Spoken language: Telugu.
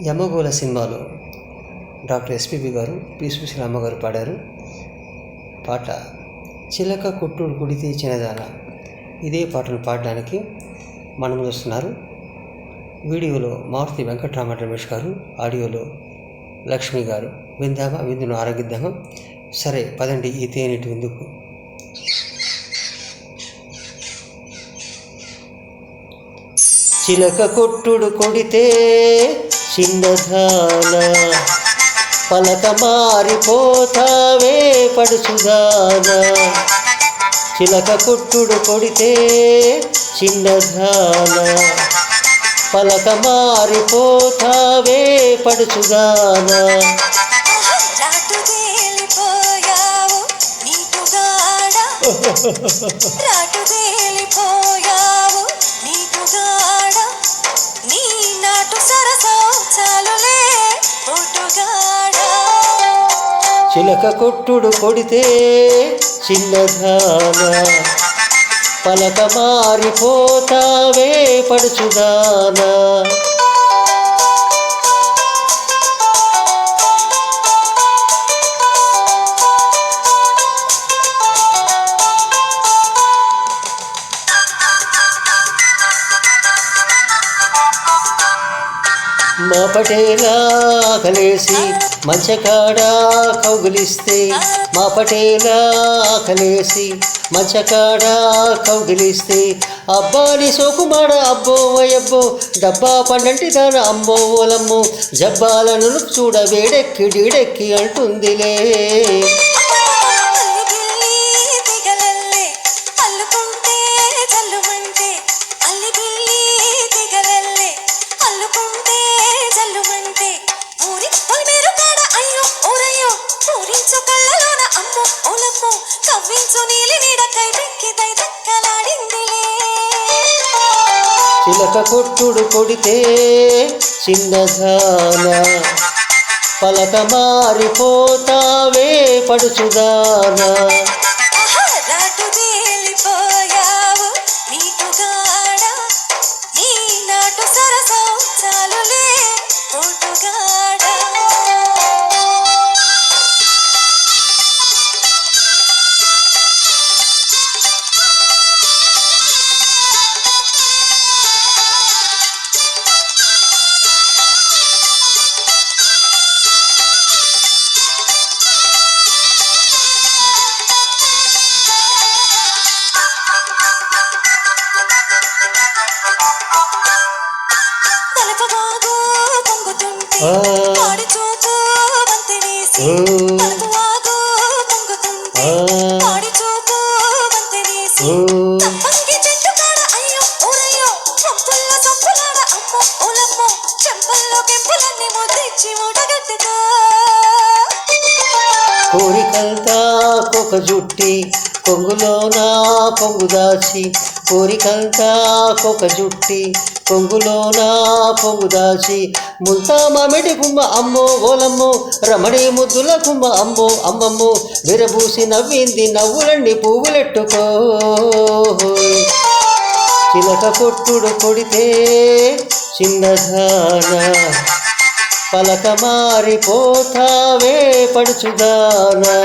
యమగోళ సినిమాలో డాక్టర్ ఎస్పీబీ గారు, పి సుశీలమ్మ గారు పాడారు పాట చిలక కొట్టుడు కొడితే చిన్నదాన. ఇదే పాటను పాడడానికి మన ముందు వస్తున్నారు. వీడియోలో మారుతి వెంకటరామ రమేష్ గారు, ఆడియోలో లక్ష్మి గారు. విందామా, విందును ఆరగిద్దామా? సరే పదండి ఈ తేనెటి విందుకు. చిలక కొట్టుడు కొడితే చిన్నదాన, పలక మారిపోతావే పడుచుదాన. చిలక కొట్టుడు కొడితే చిన్నదాన, పలక మారిపోతావే పడుచుదాన. చిలక కొట్టుడు కొడితే చిన్నదాన, పలక మారిపోతావే పడుచుదానా. మా పటేలా ఆకలేసి మంచకాడ కౌగిలిస్తే, మా పటేలా ఆకలేసి మంచకాడ కౌగిలిస్తే, అబ్బాని సోకుమాడ అబ్బో వయబ్బో, డబ్బా పండంటి దాన అమ్మో ఓలమ్మో, జబ్బాలను చూడ వేడెక్కి డీడెక్కి అంటుందిలే. చిలక కొట్టుడు కొడితే చిన్నదాన, పలక మారిపోతావే పడుచుదానా. కోరికంతా కొక జుట్టి కొంగులోన పొంగు దాచి, కోరికంతా కొక జుట్టి కొంగులోన పొంగు దాచి, ముంతా మామిడి గుమ్మ అమ్మో ఓలమ్మో, రమణి ముద్దుల గుమ్మ అమ్మో అమ్మమ్మో, విరబూసి నవ్వింది నవ్వులన్నీ పువ్వులెట్టుకో. చిలక కొట్టుడు కొడితే చిన్నదాన, పలక మారిపోతావే పడుచుదానా.